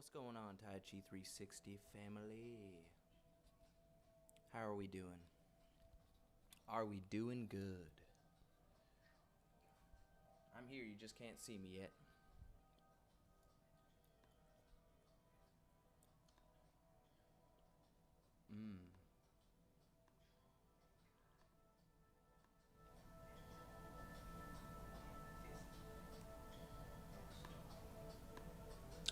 What's going on, Tai Chi 360 family? How are we doing? Are we doing good? I'm here, you just can't see me yet.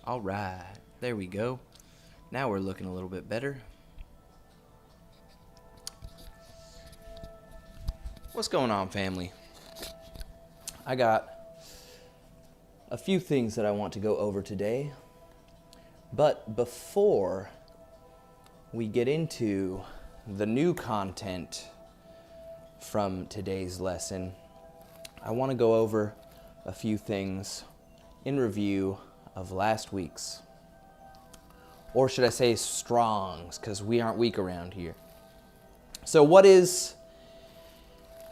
All right, there we go. Now we're looking a little bit better. What's going on, family? I got a few things that I want to go over today. But before we get into the new content from today's lesson, I want to go over a few things in review of last week's. Or should I say strongs, because we aren't weak around here. So what is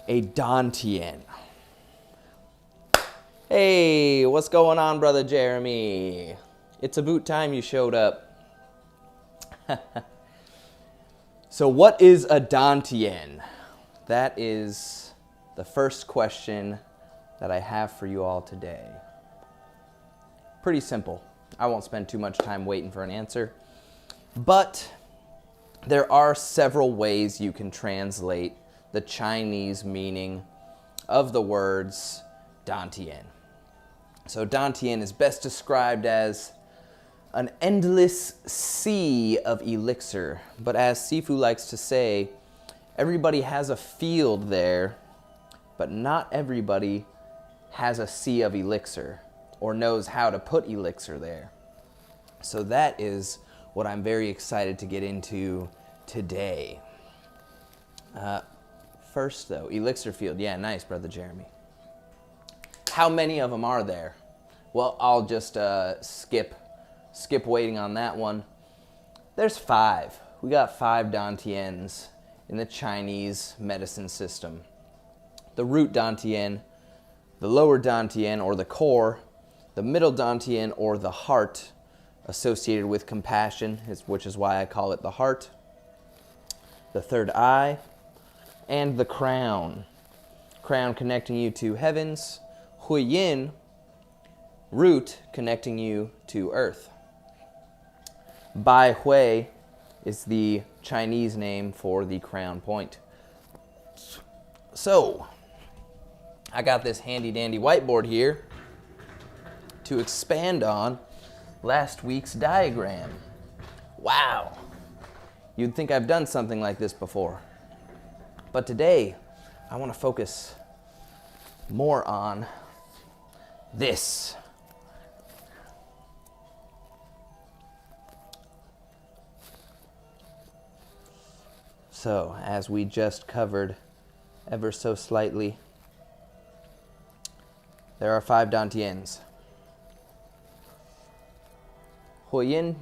a Dantian? Hey, what's going on, Brother Jeremy? It's about time you showed up. So what is a Dantian? That is the first question that I have for you all today. Pretty simple. I won't spend too much time waiting for an answer. But there are several ways you can translate the Chinese meaning of the words Dantian. So Dantian is best described as an endless sea of elixir. But as Sifu likes to say, everybody has a field there, but not everybody has a sea of elixir or knows how to put elixir there. So that is what I'm very excited to get into today. First though, elixir field. Yeah, nice, Brother Jeremy. How many of them are there? Well, I'll just skip waiting on that one. There's 5. We got 5 Dantians in the Chinese medicine system. The root Dantian, the lower Dantian or the core, the middle Dantian or the heart, associated with compassion, which is why I call it the heart, the third eye, and the crown. Crown connecting you to heavens, Hui Yin, root connecting you to earth. Bai Hui is the Chinese name for the crown point. So, I got this handy dandy whiteboard here to expand on last week's diagram. Wow, you'd think I've done something like this before. But today, I want to focus more on this. So, as we just covered ever so slightly, there are 5 Dantians. Hui Yin,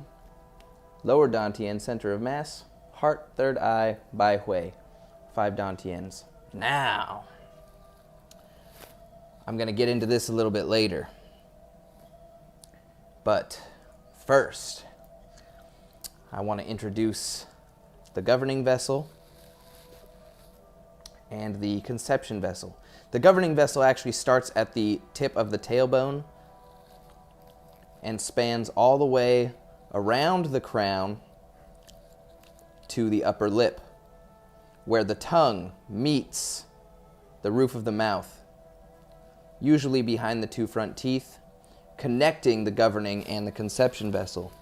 lower Dantian, center of mass, heart, third eye, Bai Hui. 5 Dantians. Now, I'm going to get into this a little bit later. But first, I want to introduce the governing vessel and the conception vessel. The governing vessel actually starts at the tip of the tailbone and spans all the way around the crown to the upper lip, where the tongue meets the roof of the mouth, usually behind the 2 front teeth, connecting the governing and the conception vessel.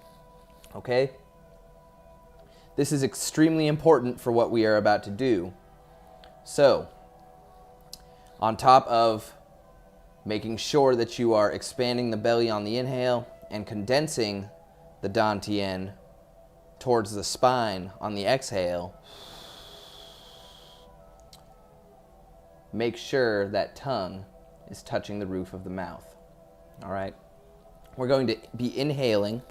Okay? This is extremely important for what we are about to do. So, on top of making sure that you are expanding the belly on the inhale and condensing the Dantian towards the spine on the exhale, make sure that tongue is touching the roof of the mouth. All right? We're going to be inhaling,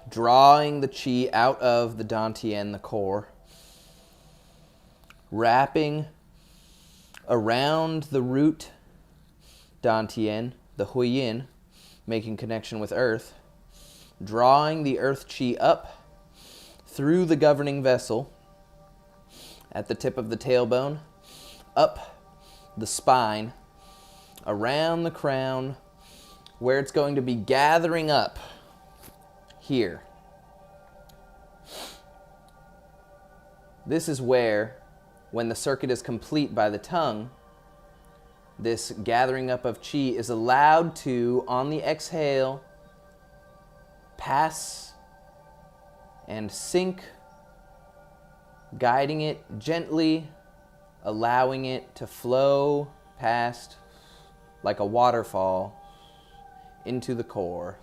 drawing the qi out of the Dantian, the core, wrapping around the root Dantian, the Hui Yin, making connection with earth, drawing the earth chi up through the governing vessel at the tip of the tailbone, up the spine, around the crown, where it's going to be gathering up here. This is where, when the circuit is complete by the tongue, this gathering up of chi is allowed to, on the exhale, pass and sink, guiding it gently, allowing it to flow past like a waterfall into the core,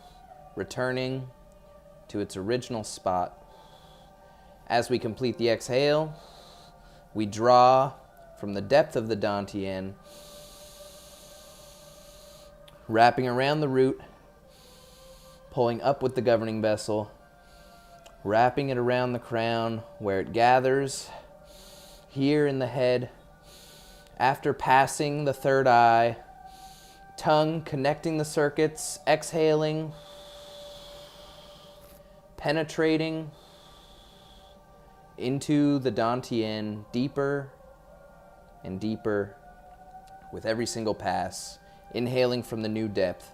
returning to its original spot. As we complete the exhale, we draw from the depth of the Dantian, wrapping around the root, pulling up with the governing vessel, wrapping it around the crown where it gathers here in the head. After passing the third eye, tongue connecting the circuits, exhaling, penetrating into the Dantian deeper and deeper with every single pass, inhaling from the new depth.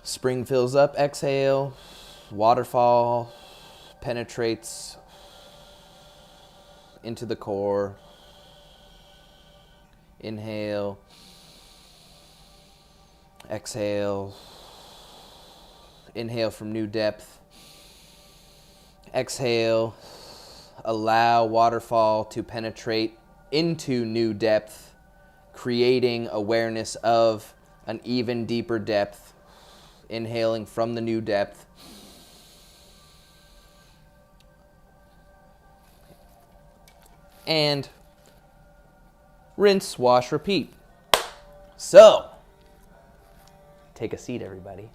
Spring fills up, exhale, waterfall penetrates into the core. Inhale, exhale, inhale from new depth, exhale, allow waterfall to penetrate into new depth, creating awareness of an even deeper depth, inhaling from the new depth. And rinse, wash, repeat. So, take a seat, everybody.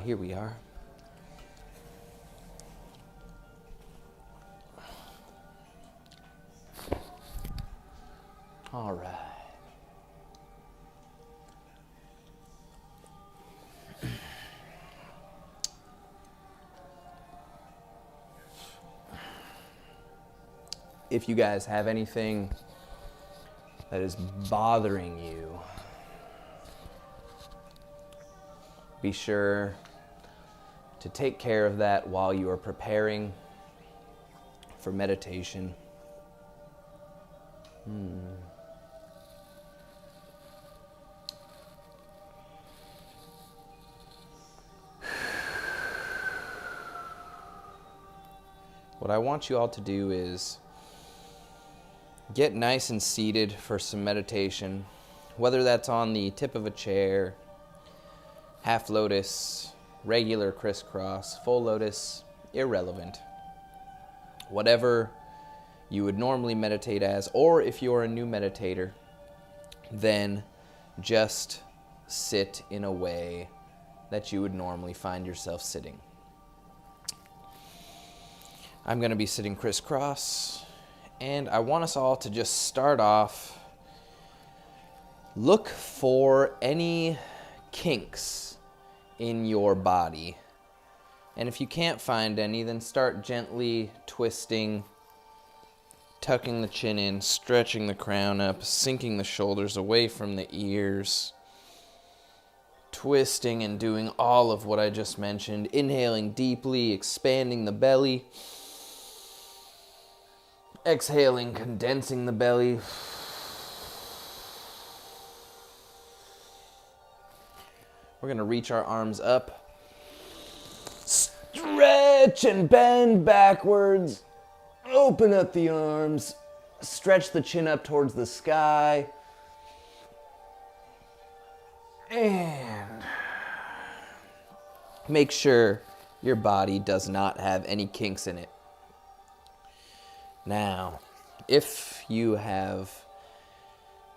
Here we are. All right. If you guys have anything that is bothering you, be sure to take care of that while you are preparing for meditation. What I want you all to do is get nice and seated for some meditation, whether that's on the tip of a chair, half lotus, regular crisscross, full lotus, irrelevant. Whatever you would normally meditate as, or if you're a new meditator, then just sit in a way that you would normally find yourself sitting. I'm going to be sitting crisscross, and I want us all to just start off, look for any kinks in your body. And if you can't find any, then start gently twisting, tucking the chin in, stretching the crown up, sinking the shoulders away from the ears, twisting and doing all of what I just mentioned, inhaling deeply, expanding the belly, exhaling, condensing the belly. We're going to reach our arms up, stretch and bend backwards, open up the arms, stretch the chin up towards the sky, and make sure your body does not have any kinks in it. Now, If you have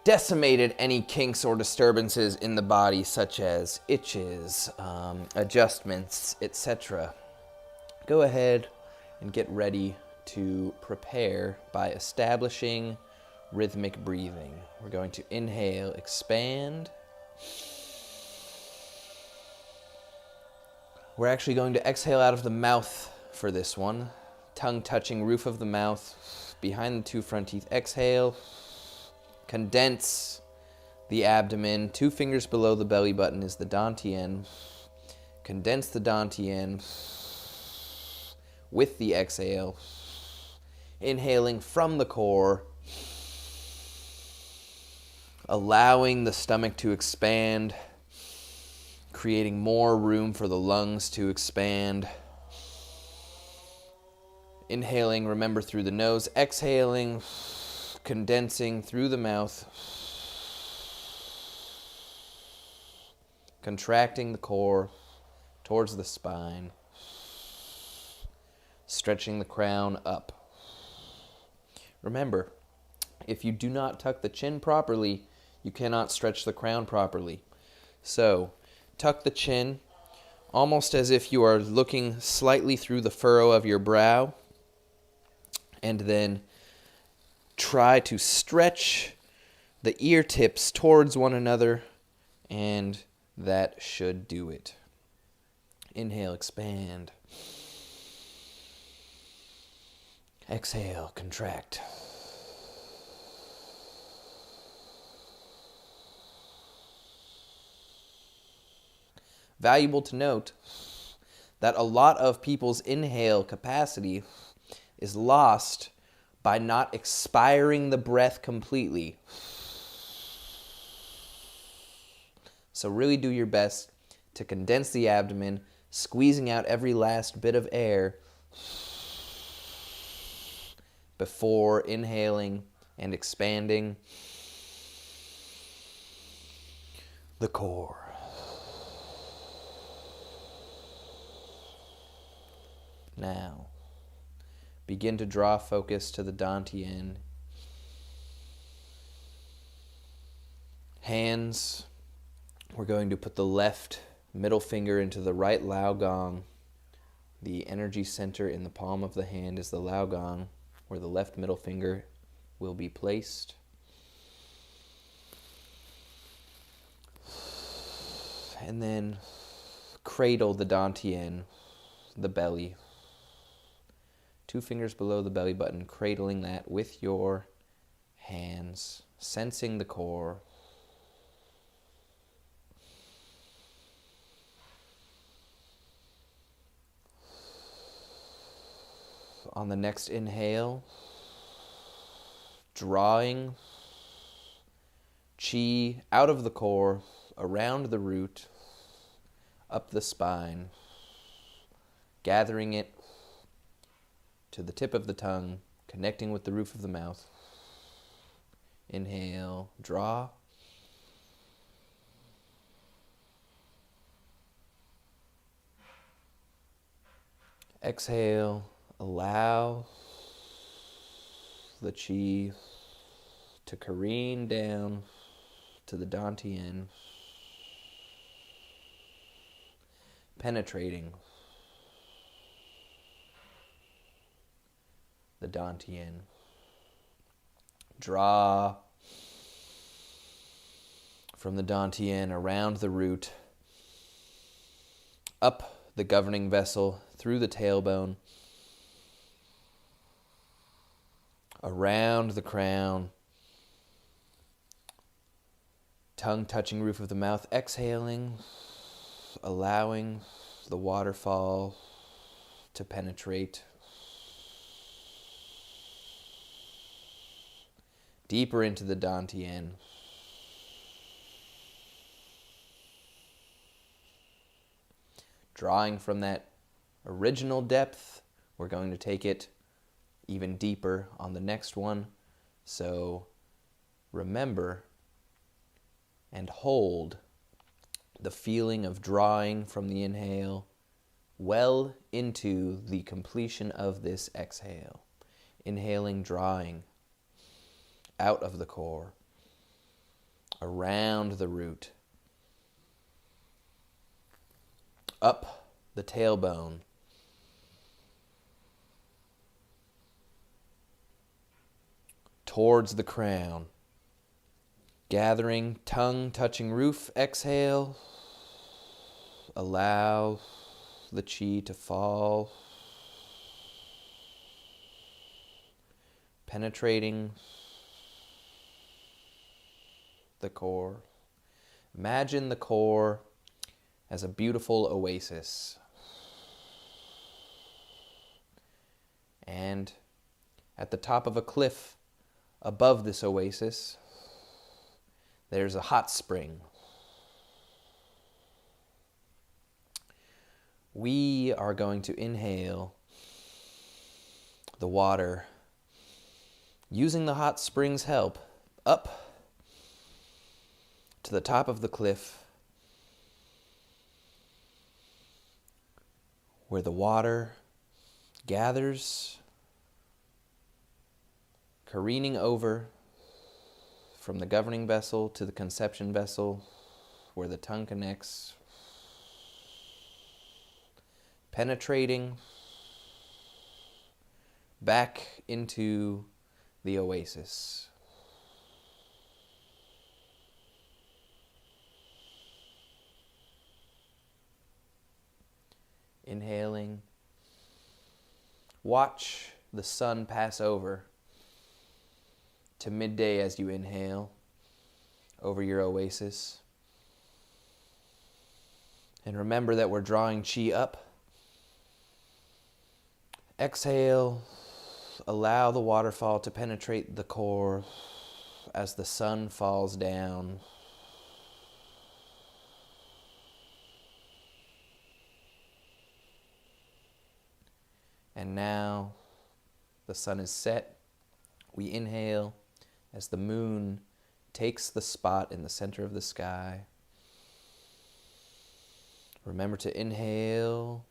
decimated any kinks or disturbances in the body, such as itches, adjustments, etc., go ahead and get ready to prepare by establishing rhythmic breathing. We're going to inhale, expand. We're actually going to exhale out of the mouth for this one. Tongue touching roof of the mouth, behind the two front teeth. Exhale. Condense the abdomen. 2 fingers below the belly button is the dantian. Condense the dantian with the exhale. Inhaling from the core. Allowing the stomach to expand. Creating more room for the lungs to expand. Inhaling, remember, through the nose. Exhaling, condensing through the mouth. Contracting the core towards the spine. Stretching the crown up. Remember, if you do not tuck the chin properly, you cannot stretch the crown properly. So, tuck the chin almost as if you are looking slightly through the furrow of your brow, and then try to stretch the ear tips towards one another, and that should do it. Inhale, expand. Exhale, contract. Valuable to note that a lot of people's inhale capacity is lost by not expiring the breath completely. So really do your best to condense the abdomen, squeezing out every last bit of air before inhaling and expanding the core. Now, begin to draw focus to the dantian. Hands, we're going to put the left middle finger into the right lao gong. The energy center in the palm of the hand is the lao gong, where the left middle finger will be placed. And then cradle the dantian, the belly. 2 fingers below the belly button, cradling that with your hands, sensing the core. On the next inhale, drawing chi out of the core, around the root, up the spine, gathering it to the tip of the tongue, connecting with the roof of the mouth. Inhale, draw. Exhale, allow the chi to careen down to the dantian, penetrating the dantian. Draw from the dantian around the root, up the governing vessel, through the tailbone, around the crown, tongue touching roof of the mouth, exhaling, allowing the waterfall to penetrate deeper into the dantian. Drawing from that original depth, we're going to take it even deeper on the next one. So remember and hold the feeling of drawing from the inhale well into the completion of this exhale. Inhaling, drawing out of the core, around the root, up the tailbone, towards the crown, gathering, tongue touching roof. Exhale, allow the chi to fall, penetrating the core. Imagine the core as a beautiful oasis. And at the top of a cliff above this oasis, there's a hot spring. We are going to inhale the water, using the hot spring's help, up to the top of the cliff, where the water gathers, careening over from the governing vessel to the conception vessel, where the tongue connects, penetrating back into the oasis. Inhaling. Watch the sun pass over to midday as you inhale over your oasis. And remember that we're drawing chi up. Exhale, allow the waterfall to penetrate the core as the sun falls down. And now the sun is set. We inhale as the moon takes the spot in the center of the sky. Remember to inhale,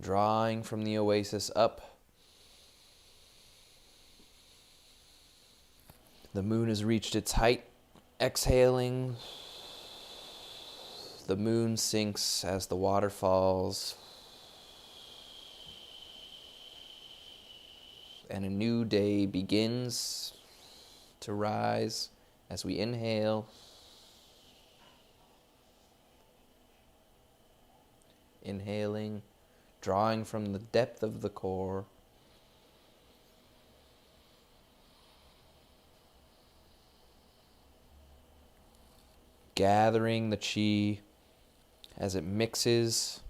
drawing from the oasis up. The moon has reached its height. Exhaling, the moon sinks as the water falls. And a new day begins to rise as we inhale. Inhaling, drawing from the depth of the core. Gathering the chi as it mixes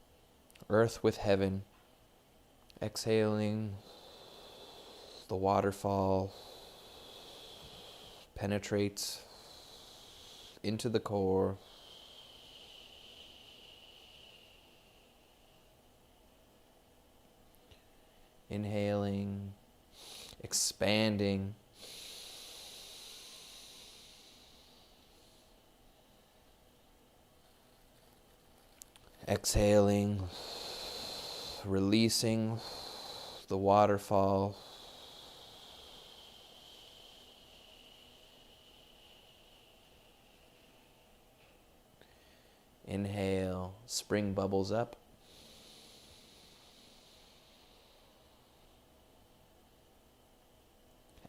earth with heaven. Exhaling, the waterfall penetrates into the core. Inhaling, expanding. Exhaling, releasing the waterfall. Inhale, spring bubbles up.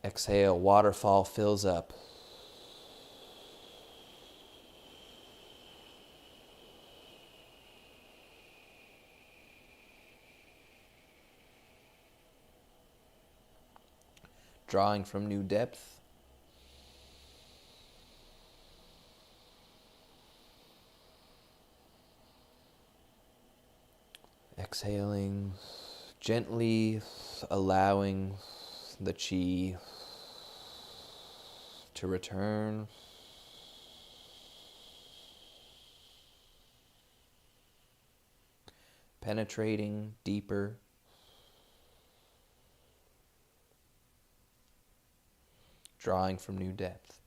Exhale, waterfall fills up. Drawing from new depth. Exhaling, gently allowing the chi to return. Penetrating deeper. Drawing from new depth.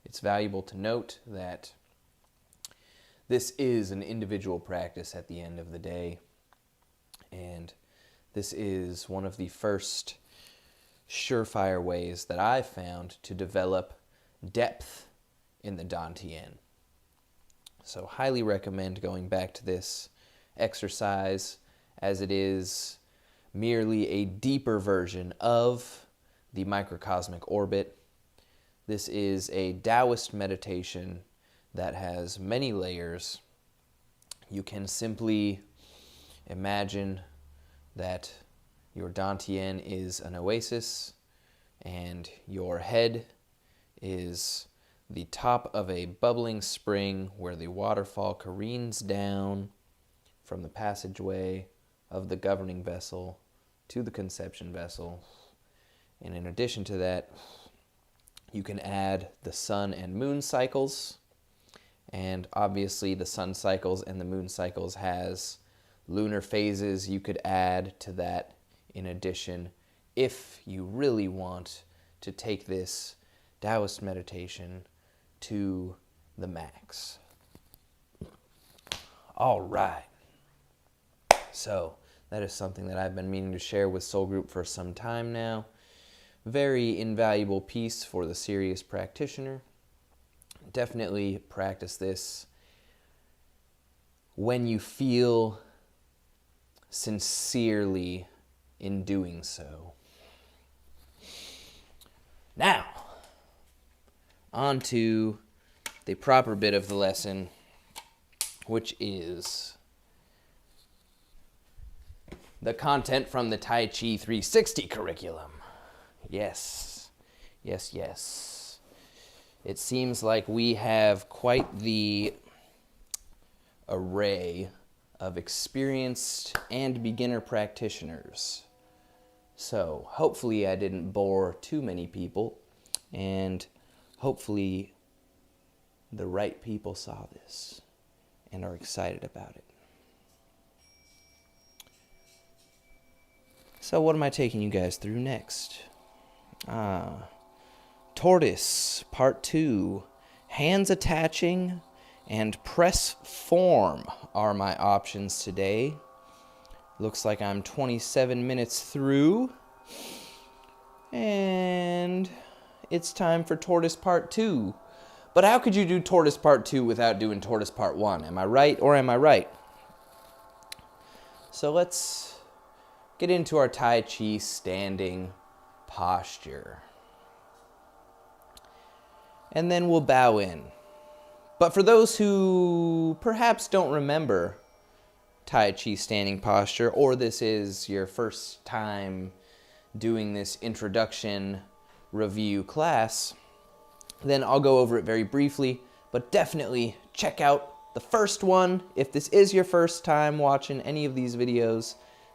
It's valuable to note that this is an individual practice at the end of the day, and this is one of the first surefire ways that I've found to develop depth in the Dantian. So highly recommend going back to this exercise, as it is merely a deeper version of the microcosmic orbit. This is a Taoist meditation that has many layers. You can simply imagine that your Dantian is an oasis, and your head is the top of a bubbling spring where the waterfall careens down from the passageway of the governing vessel to the conception vessel. And in addition to that, you can add the sun and moon cycles. And obviously the sun cycles and the moon cycles has lunar phases you could add to that in addition, if you really want to take this Taoist meditation to the max. All right. So that is something that I've been meaning to share with Soul Group for some time now. Very invaluable piece for the serious practitioner. Definitely practice this when you feel sincerely in doing so. Now, on to the proper bit of the lesson, which is the content from the Tai Chi 360 curriculum. Yes, yes, yes. It seems like we have quite the array of experienced and beginner practitioners. So hopefully I didn't bore too many people, and hopefully the right people saw this and are excited about it. So what am I taking you guys through next? Tortoise, Part 2. Hands attaching and press form are my options today. Looks like I'm 27 minutes through. And it's time for Tortoise Part 2. But how could you do Tortoise Part 2 without doing Tortoise Part 1? Am I right or am I right? So let's get into our Tai Chi standing posture. And then we'll bow in. But for those who perhaps don't remember Tai Chi standing posture, or this is your first time doing this introduction review class, then I'll go over it very briefly, but definitely check out the first one. If this is your first time watching any of these videos,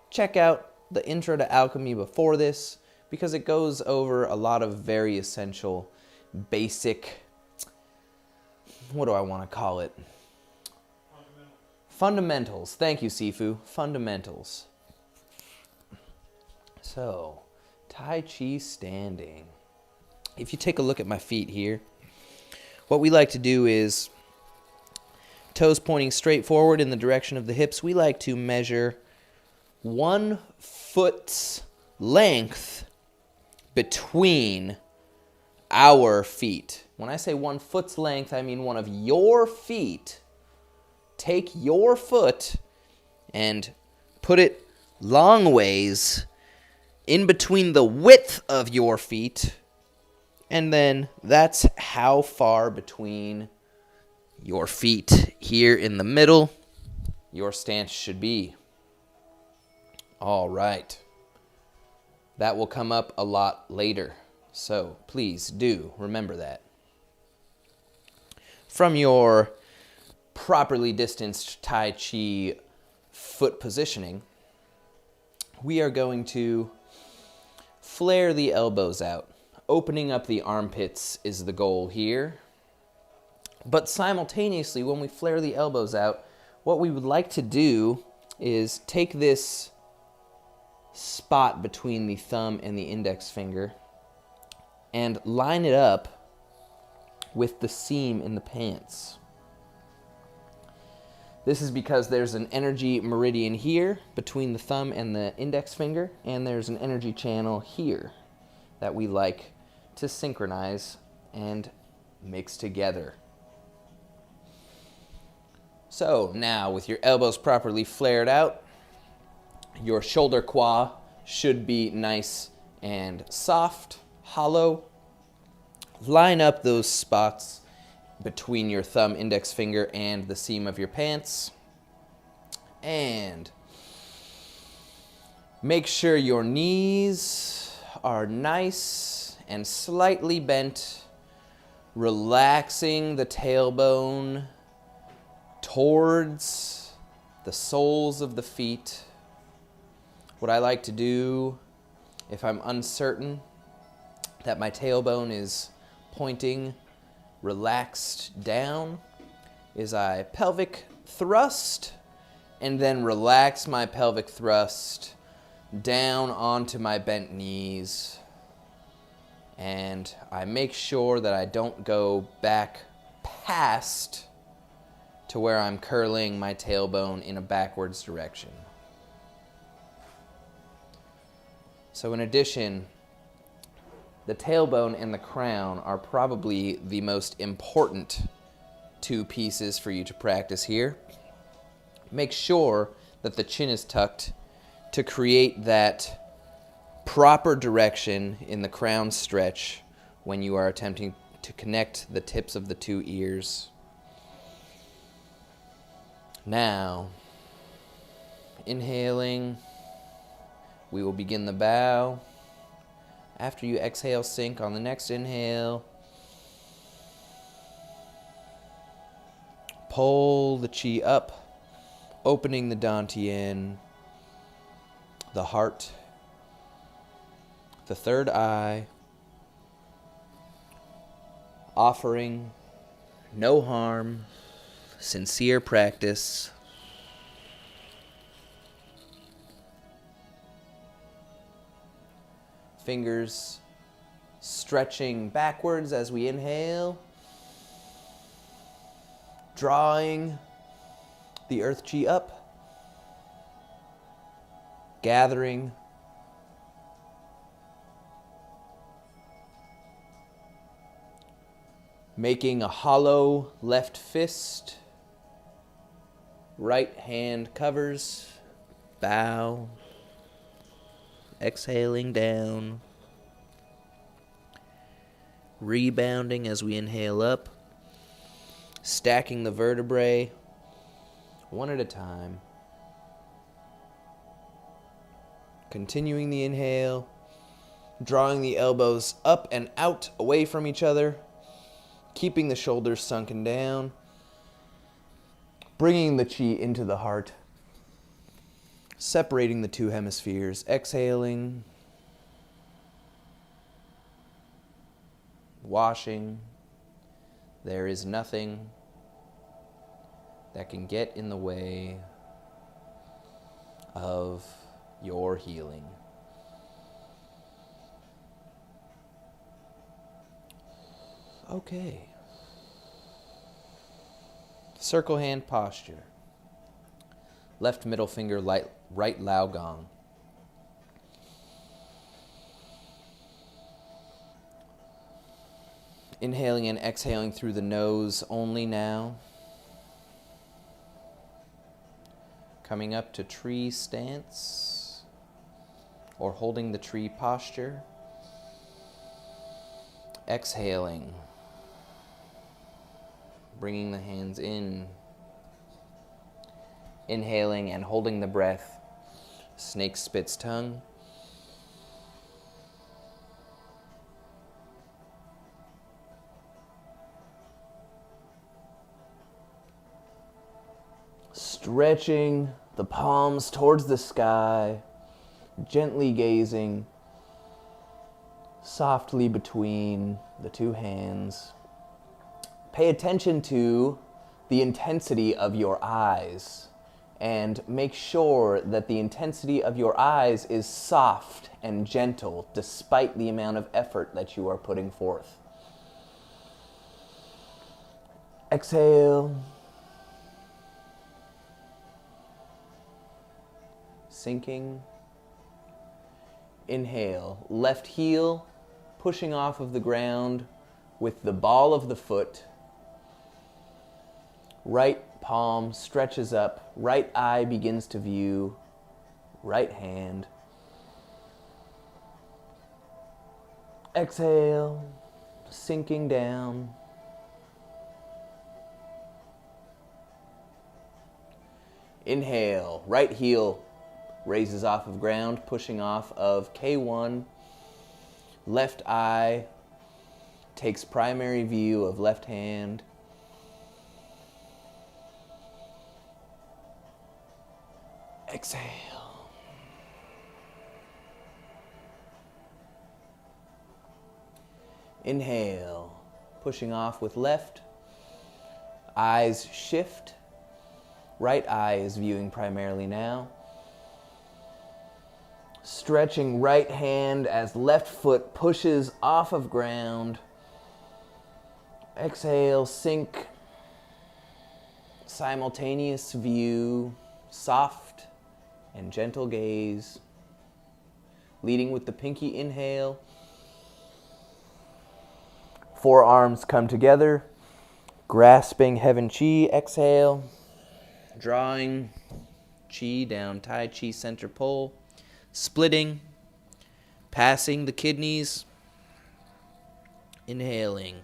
check out the intro to Alchemy before this, because it goes over a lot of very essential, basic, what do I want to call it? Fundamentals. Thank you, Sifu. Fundamentals. So, Tai Chi standing. If you take a look at my feet here, what we like to do is toes pointing straight forward in the direction of the hips. We like to measure 1 foot's length between our feet. When I say 1 foot's length, I mean one of your feet. Take your foot and put it long ways in between the width of your feet, and then that's how far between your feet here in the middle your stance should be. All right. That will come up a lot later, so please do remember that. From your properly distanced Tai Chi foot positioning, we are going to flare the elbows out. Opening up the armpits is the goal here. But simultaneously, when we flare the elbows out, what we would like to do is take this spot between the thumb and the index finger and line it up with the seam in the pants. This is because there's an energy meridian here between the thumb and the index finger, and there's an energy channel here that we like to synchronize and mix together. So now, with your elbows properly flared out, your shoulder qua should be nice and soft, hollow. Line up those spots between your thumb, index finger, and the seam of your pants. And make sure your knees are nice and slightly bent, relaxing the tailbone towards the soles of the feet. What I like to do, if I'm uncertain that my tailbone is pointing relaxed down, is I pelvic thrust and then relax my pelvic thrust down onto my bent knees, and I make sure that I don't go back past to where I'm curling my tailbone in a backwards direction. So in addition, the tailbone and the crown are probably the most important two pieces for you to practice here. Make sure that the chin is tucked to create that proper direction in the crown stretch when you are attempting to connect the tips of the two ears. Now, inhaling, we will begin the bow. After you exhale, sink on the next inhale. Pull the chi up, opening the dantian, the heart, the third eye, offering no harm, sincere practice. Fingers stretching backwards as we inhale, drawing the earth chi up, gathering, making a hollow left fist, right hand covers, bow, exhaling down, rebounding as we inhale up, stacking the vertebrae one at a time, continuing the inhale, drawing the elbows up and out away from each other, keeping the shoulders sunken down, bringing the chi into the heart, separating the two hemispheres, exhaling, washing. There is nothing that can get in the way of your healing. Okay. Circle hand posture. Left middle finger, right lao gong. Inhaling and exhaling through the nose only now. Coming up to tree stance or holding the tree posture. Exhaling. Bringing the hands in. Inhaling and holding the breath. Snake spits tongue. Stretching the palms towards the sky, gently gazing softly between the two hands. Pay attention to the intensity of your eyes, and make sure that the intensity of your eyes is soft and gentle despite the amount of effort that you are putting forth. Exhale. Sinking. Inhale. Left heel pushing off of the ground with the ball of the foot. Right palm stretches up. Right eye begins to view. Right hand. Exhale. Sinking down. Inhale. Right heel raises off of ground, pushing off of K1. Left eye takes primary view of left hand. Exhale. Inhale, pushing off with left. Eyes shift. Right eye is viewing primarily now. Stretching right hand as left foot pushes off of ground. Exhale, sink. Simultaneous view, soft and gentle gaze. Leading with the pinky inhale. Forearms come together, grasping heaven chi. Exhale, drawing chi down Tai Chi center pole. Splitting, passing the kidneys, inhaling.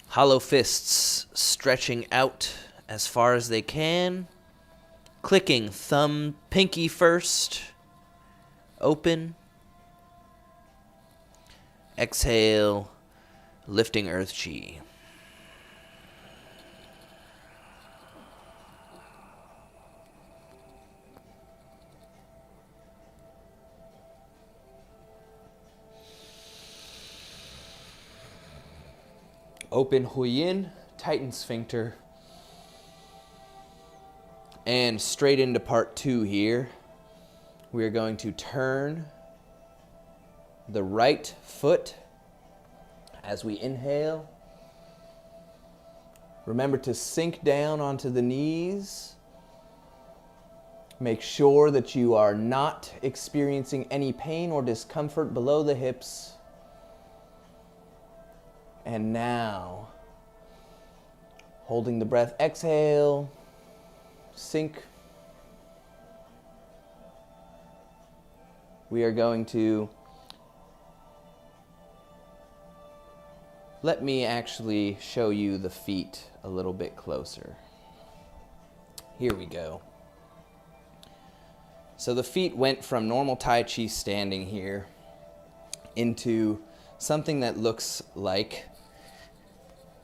Hollow fists stretching out as far as they can. Clicking, thumb, pinky first, open. Exhale, lifting earth chi. Open Huyin, tighten sphincter. And straight into part 2 here. We are going to turn the right foot as we inhale. Remember to sink down onto the knees. Make sure that you are not experiencing any pain or discomfort below the hips. And now, holding the breath, exhale, sink. We are going to, let me actually show you the feet a little bit closer. Here we go. So the feet went from normal Tai Chi standing here into something that looks like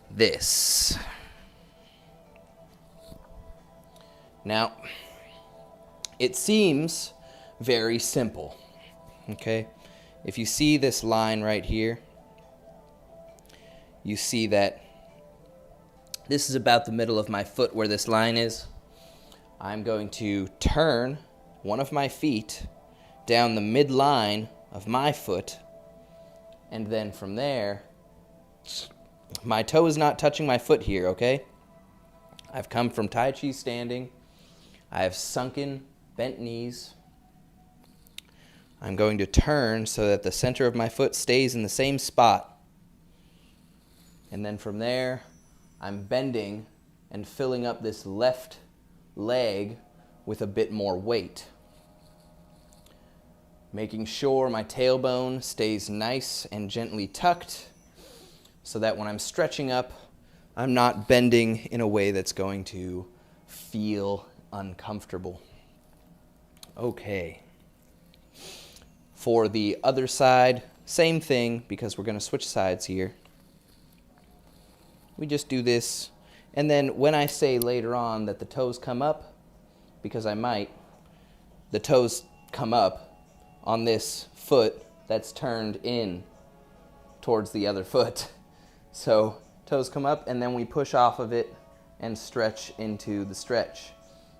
this. Now, it seems very simple, okay? If you see this line right here, you see that this is about the middle of my foot where this line is. I'm going to turn one of my feet down the midline of my foot, and then from there, my toe is not touching my foot here, okay? I've come from Tai Chi standing. I have sunken, bent knees. I'm going to turn so that the center of my foot stays in the same spot. And then from there, I'm bending and filling up this left leg with a bit more weight. Making sure my tailbone stays nice and gently tucked so that when I'm stretching up, I'm not bending in a way that's going to feel uncomfortable. Okay. For the other side, same thing, because we're going to switch sides here. We just do this, and then when I say later on that the toes come up, because I might, the toes come up on this foot that's turned in towards the other foot. So toes come up, and then we push off of it and stretch into the stretch.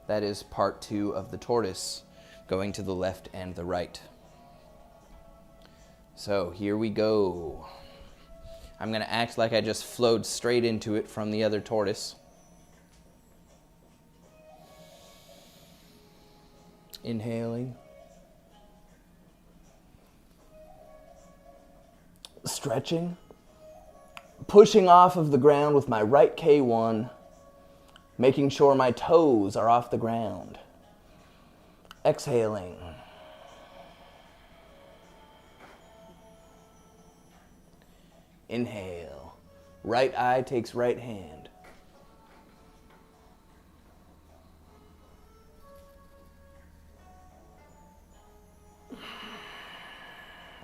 That is part 2 of the tortoise, going to the left and the right. So here we go. I'm going to act like I just flowed straight into it from the other tortoise. Inhaling. Stretching. Pushing off of the ground with my right K1, making sure my toes are off the ground. Exhaling. Inhale. Right eye takes right hand.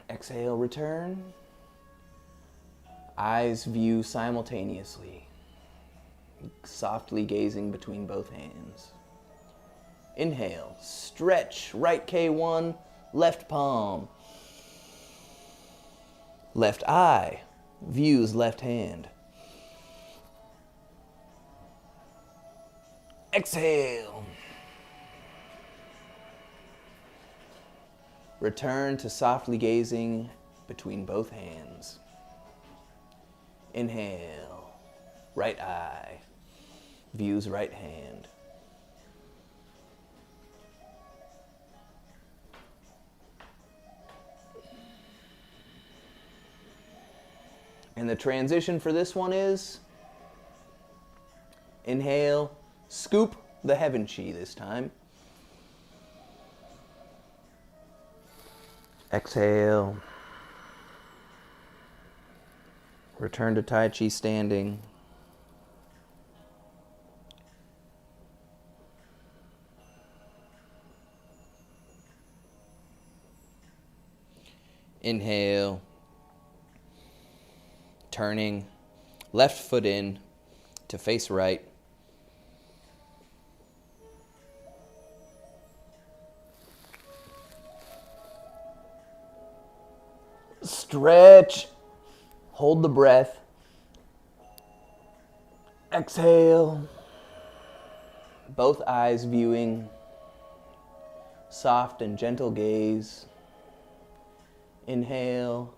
Exhale, return. Eyes view simultaneously, softly gazing between both hands. Inhale, stretch, right K1, left palm. Left eye views left hand. Exhale. Return to softly gazing between both hands. Inhale, right eye views right hand. And the transition for this one is inhale, scoop the heaven chi this time. Exhale. Return to Tai Chi standing. Inhale. Turning left foot in to face right. Stretch. Hold the breath. Exhale. Both eyes viewing. Soft and gentle gaze. Inhale.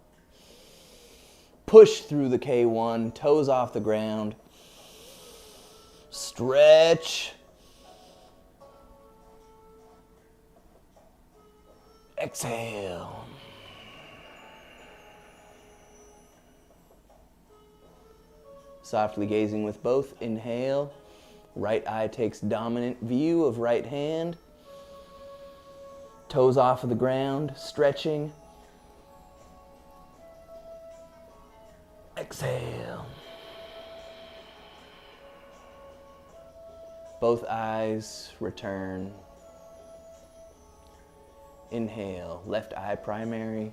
Push through the K1, toes off the ground. Stretch. Exhale. Softly gazing with both. Inhale. Right eye takes dominant view of right hand. Toes off of the ground, stretching. Exhale. Both eyes return. Inhale, left eye primary,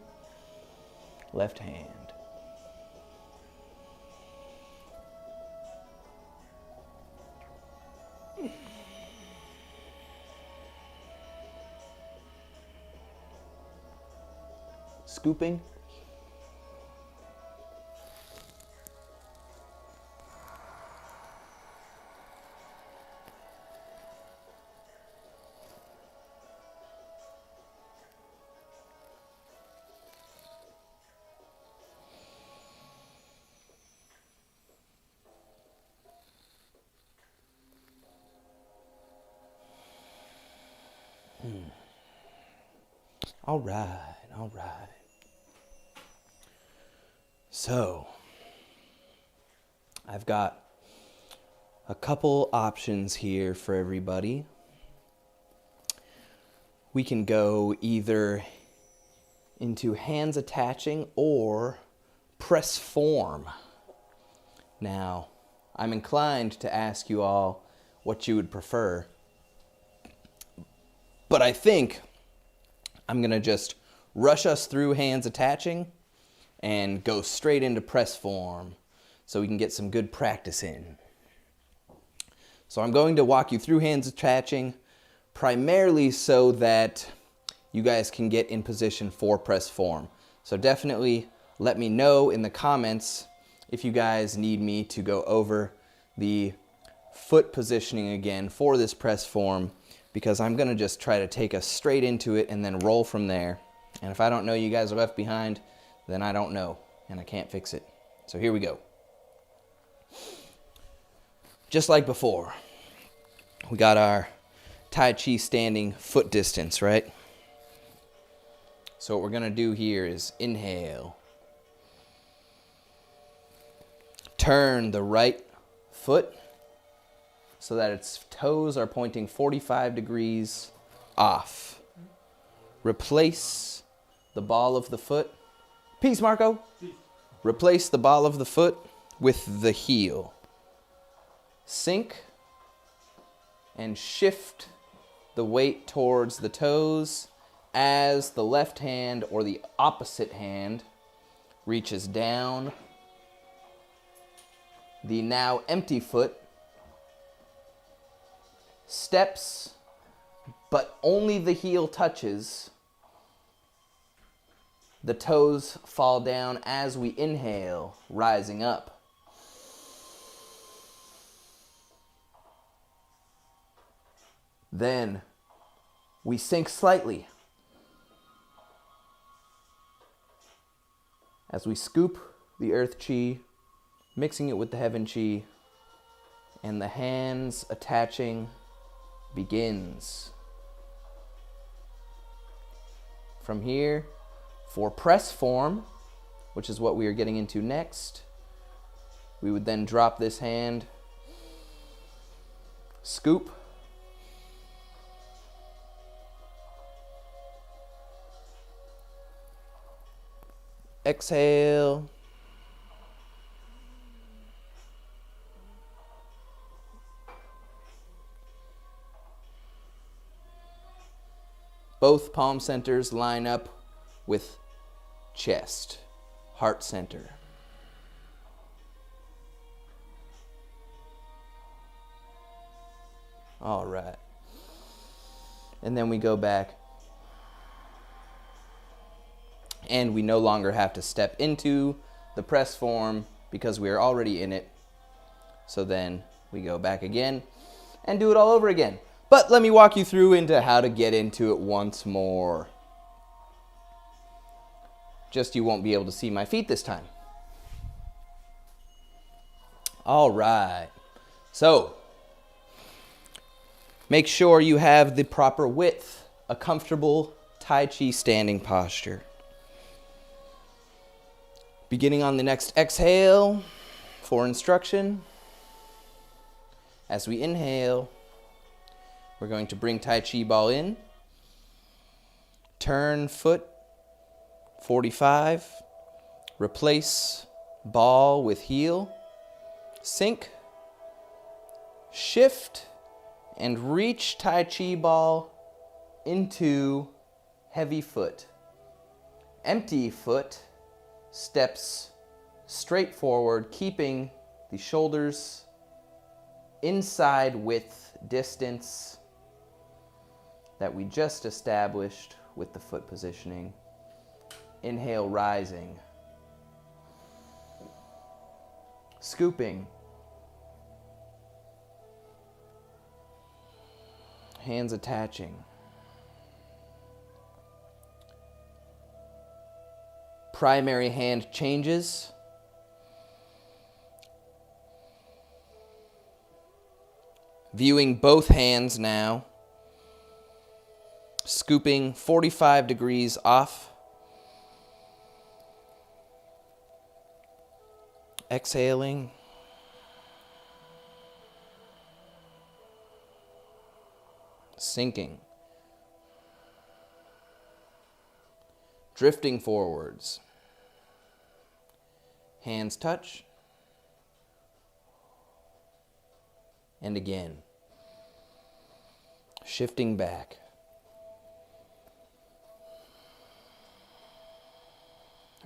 left hand. Scooping. All right, all right. So, I've got a couple options here for everybody. We can go either into hands attaching or press form. Now, I'm inclined to ask you all what you would prefer, but I think I'm going to just rush us through hands attaching and go straight into press form so we can get some good practice in. So I'm going to walk you through hands attaching primarily so that you guys can get in position for press form. So definitely let me know in the comments if you guys need me to go over the foot positioning again for this press form, because I'm going to just try to take us straight into it and then roll from there. And if I don't know you guys are left behind, then I don't know, and I can't fix it. So here we go. Just like before, we got our Tai Chi standing foot distance, right? So what we're going to do here is inhale. Turn the right foot so that its toes are pointing 45 degrees off. Replace the ball of the foot. Peace, Marco. Peace. Replace the ball of the foot with the heel. Sink and shift the weight towards the toes as the left hand or the opposite hand reaches down. The now empty foot steps, but only the heel touches. The toes fall down as we inhale, rising up. Then we sink slightly as we scoop the earth chi, mixing it with the heaven chi, and the hands attaching begins. From here, for press form, which is what we are getting into next, we would then drop this hand, scoop, exhale, both palm centers line up with chest, heart center. All right. And then we go back. And we no longer have to step into the press form because we are already in it. So then we go back again and do it all over again. But let me walk you through into how to get into it once more. Just you won't be able to see my feet this time. All right. So, make sure you have the proper width, a comfortable Tai Chi standing posture. Beginning on the next exhale for instruction. As we inhale, we're going to bring Tai Chi ball in. Turn foot 45. Replace ball with heel. Sink. Shift and reach Tai Chi ball into heavy foot. Empty foot steps straight forward, keeping the shoulders inside width distance that we just established with the foot positioning. Inhale, rising. Scooping. Hands attaching. Primary hand changes. Viewing both hands now. Scooping 45 degrees off. Exhaling. Sinking. Drifting forwards. Hands touch. And again. Shifting back.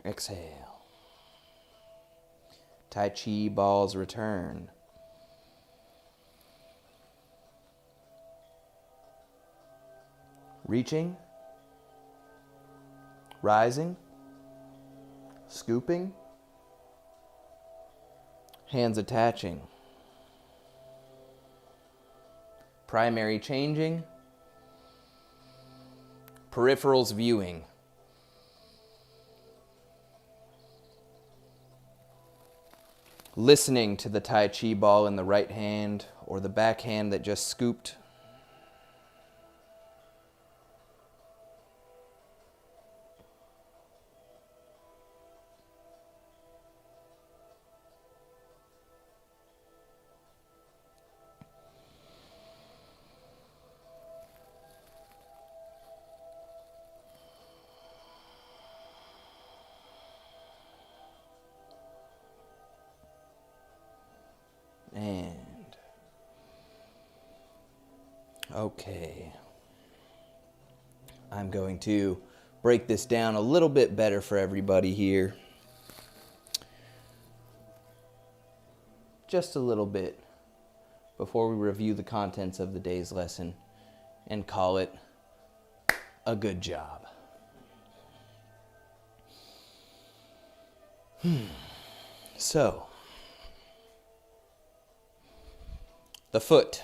Exhale. Tai Chi balls return. Reaching. Rising. Scooping. Hands attaching. Primary changing. Peripherals viewing. listening to the Tai Chi ball in the right hand or the back hand that just scooped. And okay, I'm going to break this down a little bit better for everybody here. Just a little bit before we review the contents of the day's lesson and call it a good job. So, the foot.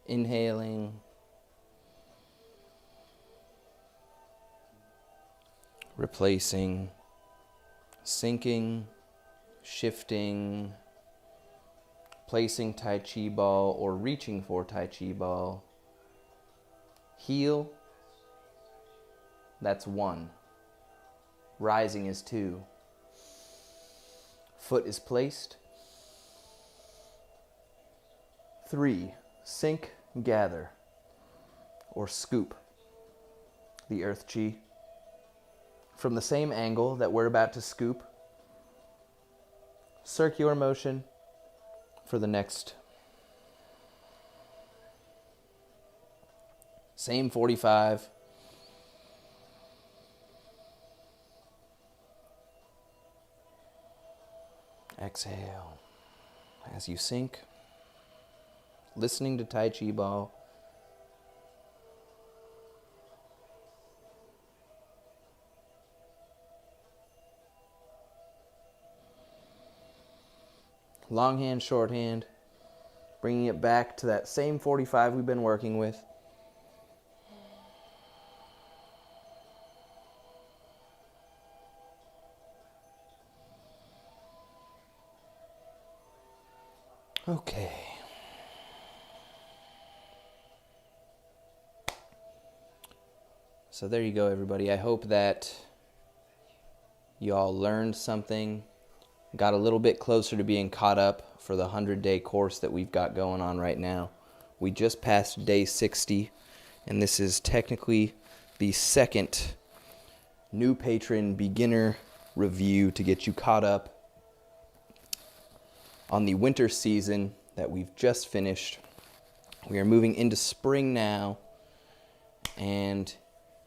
Inhaling. Replacing. Sinking. Shifting. Placing Tai Chi ball or reaching for Tai Chi ball. Heel. That's 1. Rising is 2. Foot is placed. 3. Sink, gather, or scoop the earth chi. From the same angle that we're about to scoop, circular motion for the next. Same 45. Exhale as you sink, listening to Tai Chi ball. Long hand, short hand, bringing it back to that same 45 we've been working with. Okay. So there you go, everybody. I hope that you all learned something, got a little bit closer to being caught up for the 100-day course that we've got going on right now. We just passed day 60, and this is technically the second new patron beginner review to get you caught up on the winter season that we've just finished. We are moving into spring now, and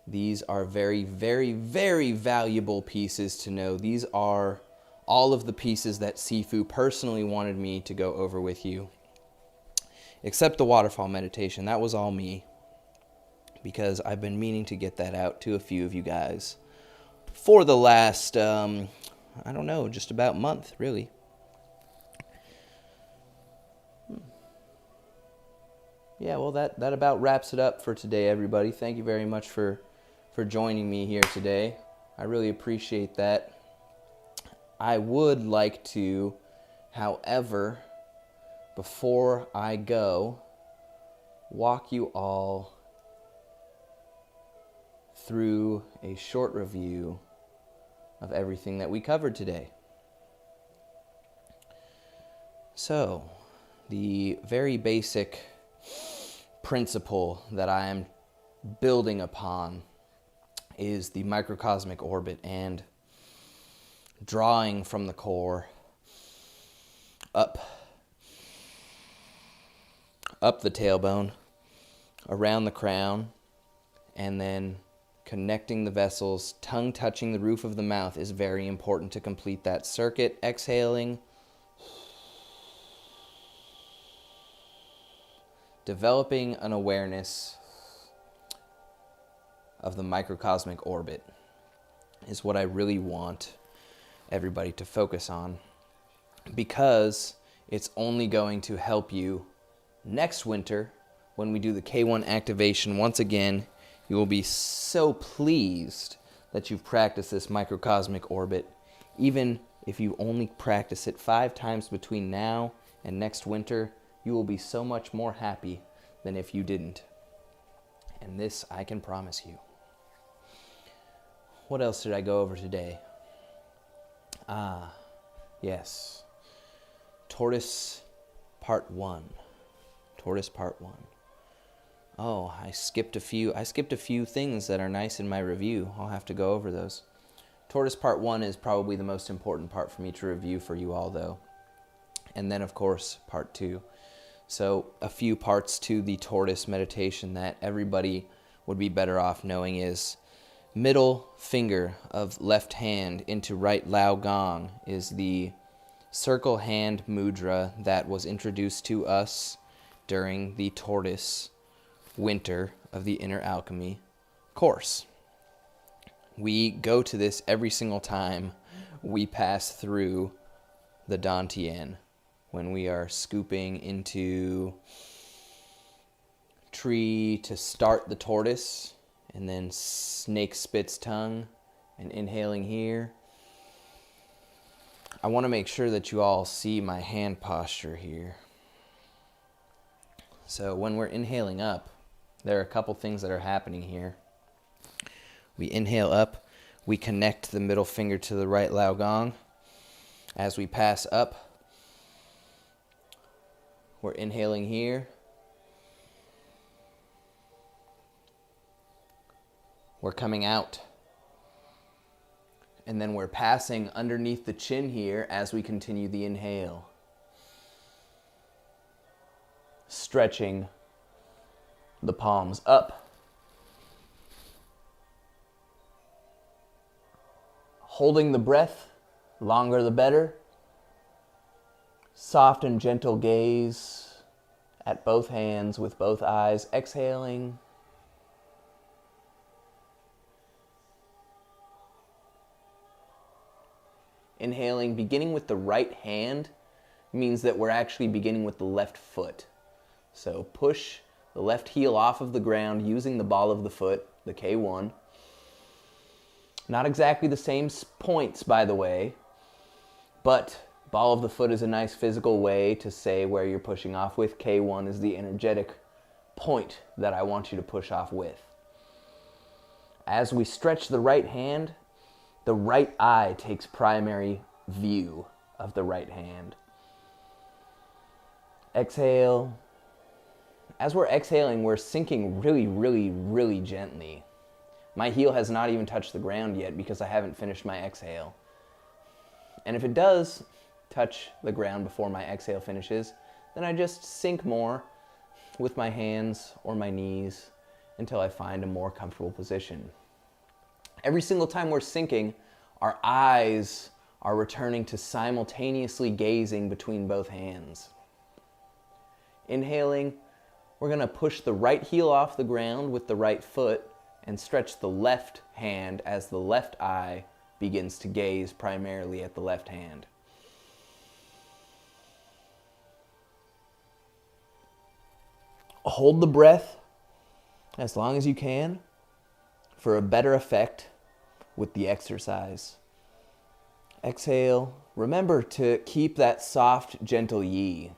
these are very, very, very valuable pieces to know. These are all of the pieces that Sifu personally wanted me to go over with you, except the waterfall meditation. That was all me, because I've been meaning to get that out to a few of you guys for the last, I don't know, just about month, really. Yeah, well, that about wraps it up for today, everybody. Thank you very much for joining me here today. I really appreciate that. I would like to, however, before I go, walk you all through a short review of everything that we covered today. So, the very basic principle that I am building upon is the microcosmic orbit and drawing from the core up the tailbone, around the crown, and then connecting the vessels, tongue touching the roof of the mouth is very important to complete that circuit. Exhaling, developing an awareness of the microcosmic orbit is what I really want everybody to focus on, because it's only going to help you next winter when we do the K1 activation, once again, you will be so pleased that you've practiced this microcosmic orbit. Even if you only practice it 5 times between now and next winter, you will be so much more happy than if you didn't. And this I can promise you. What else did I go over today? Yes. Tortoise Part 1. Tortoise Part 1. Oh, I skipped a few things that are nice in my review. I'll have to go over those. Tortoise Part 1 is probably the most important part for me to review for you all, though. And then, of course, Part 2. So, a few parts to the tortoise meditation that everybody would be better off knowing is middle finger of left hand into right Lao Gong is the circle hand mudra that was introduced to us during the tortoise winter of the Inner Alchemy course. We go to this every single time we pass through the Dantian, when we are scooping into tree to start the tortoise, and then snake spits tongue, and inhaling here. I want to make sure that you all see my hand posture here. So when we're inhaling up, there are a couple things that are happening here. We inhale up, we connect the middle finger to the right Lao Gong. As we pass up, we're inhaling here. We're coming out. And then we're passing underneath the chin here as we continue the inhale. Stretching the palms up. Holding the breath, longer the better. Soft and gentle gaze at both hands with both eyes. Exhaling. Inhaling, beginning with the right hand, means that we're actually beginning with the left foot. So push the left heel off of the ground using the ball of the foot, the K1. Not exactly the same points, by the way, but ball of the foot is a nice physical way to say where you're pushing off with. K1 is the energetic point that I want you to push off with. As we stretch the right hand, the right eye takes primary view of the right hand. Exhale. As we're exhaling, we're sinking really, really, really gently. My heel has not even touched the ground yet because I haven't finished my exhale. And if it does touch the ground before my exhale finishes, then I just sink more with my hands or my knees until I find a more comfortable position. Every single time we're sinking, our eyes are returning to simultaneously gazing between both hands. Inhaling, we're going to push the right heel off the ground with the right foot and stretch the left hand as the left eye begins to gaze primarily at the left hand. Hold the breath as long as you can for a better effect with the exercise. Exhale. Remember to keep that soft, gentle yi.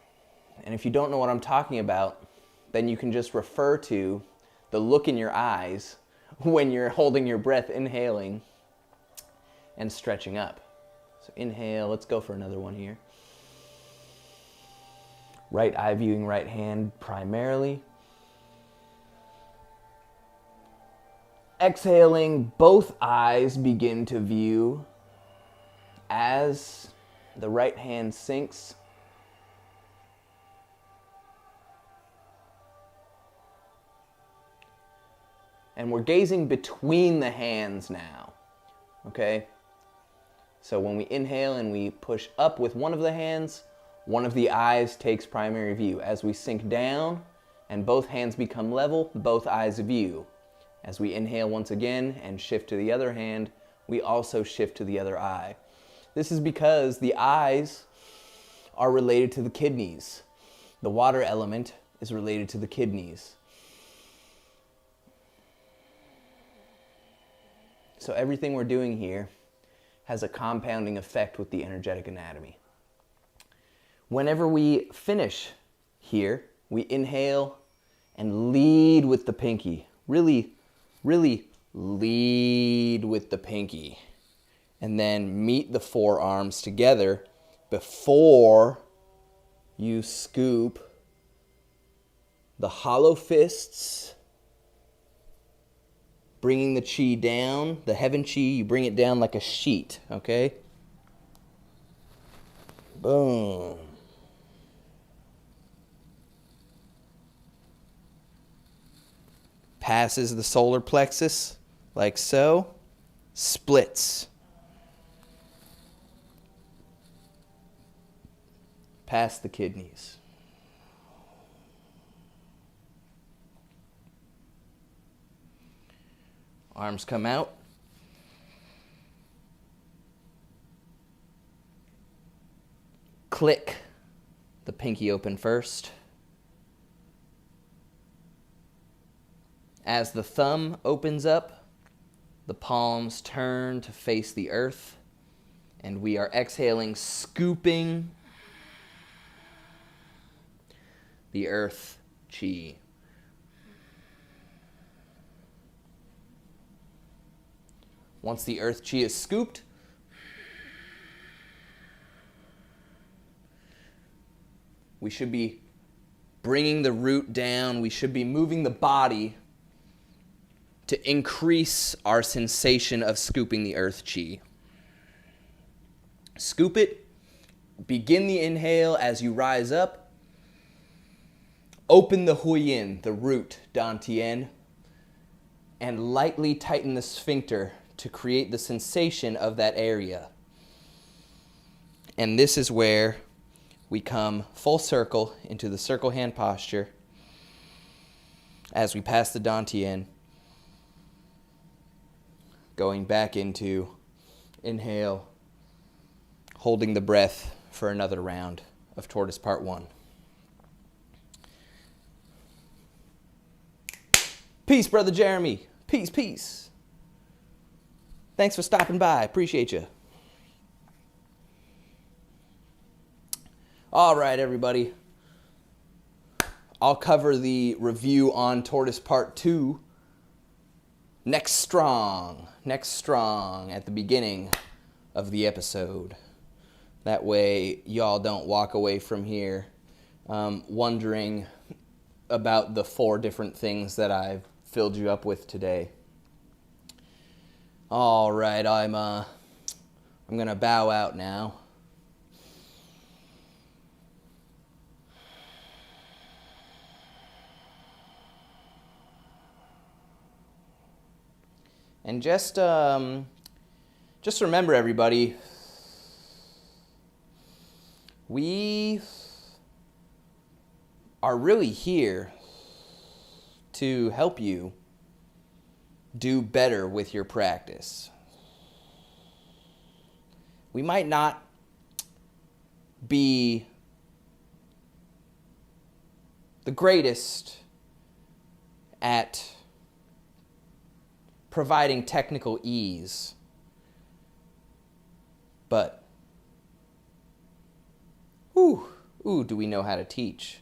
And if you don't know what I'm talking about, then you can just refer to the look in your eyes when you're holding your breath, inhaling and stretching up. So inhale, let's go for another one here. Right eye viewing right hand primarily. Exhaling, both eyes begin to view as the right hand sinks. And we're gazing between the hands now, okay? So when we inhale and we push up with one of the hands, one of the eyes takes primary view. As we sink down and both hands become level, both eyes view. As we inhale once again and shift to the other hand, we also shift to the other eye. This is because the eyes are related to the kidneys. The water element is related to the kidneys. So everything we're doing here has a compounding effect with the energetic anatomy. Whenever we finish here, we inhale and lead with the pinky. Really, really lead with the pinky. And then meet the forearms together before you scoop the hollow fists, bringing the chi down, the heaven chi, you bring it down like a sheet, okay? Boom. Passes the solar plexus, like so, splits. Past the kidneys. Arms come out. Click the pinky open first. As the thumb opens up, the palms turn to face the earth, and we are exhaling, scooping the earth chi. Once the earth chi is scooped, we should be bringing the root down. We should be moving the body to increase our sensation of scooping the earth chi. Scoop it. Begin the inhale as you rise up. Open the huiyin, the root, dantian, and lightly tighten the sphincter to create the sensation of that area. And this is where we come full circle into the circle hand posture as we pass the dantian, going back into inhale, holding the breath for another round of Tortoise Part 1. Peace, Brother Jeremy. Peace, peace. Thanks for stopping by. Appreciate you. All right, everybody. I'll cover the review on Tortoise Part 2 next strong at the beginning of the episode. That way, y'all don't walk away from here wondering about the 4 different things that I've filled you up with today. All right, I'm gonna bow out now. And just remember, everybody, we are really here to help you do better with your practice. We might not be the greatest at providing technical ease, but do we know how to teach?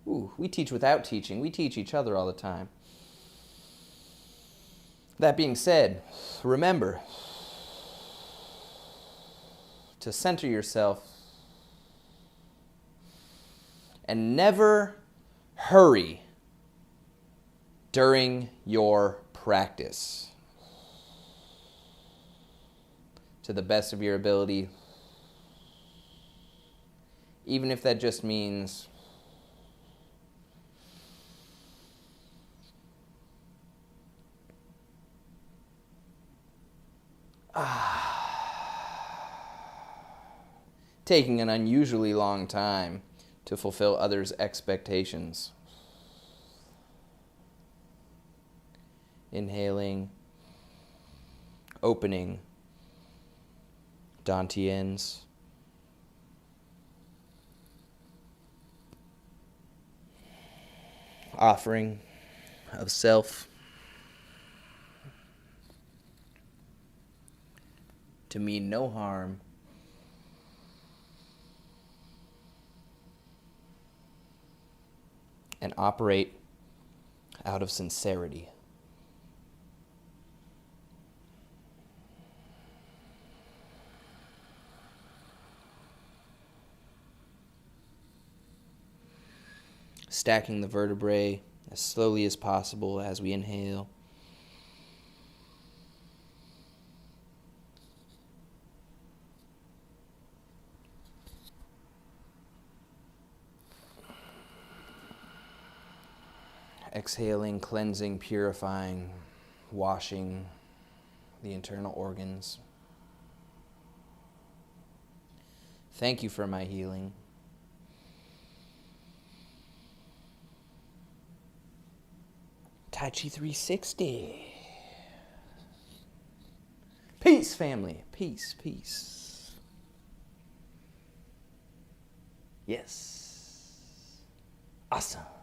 We teach without teaching. We teach each other all the time. That being said, remember to center yourself and never hurry during your practice. To the best of your ability, even if that just means taking an unusually long time to fulfill others' expectations. Inhaling, opening, dantians, offering of self to mean no harm and operate out of sincerity. Stacking the vertebrae as slowly as possible as we inhale. Exhaling, cleansing, purifying, washing the internal organs. Thank you for my healing. Tai Chi 360. Peace, family. Peace, peace. Yes. Awesome.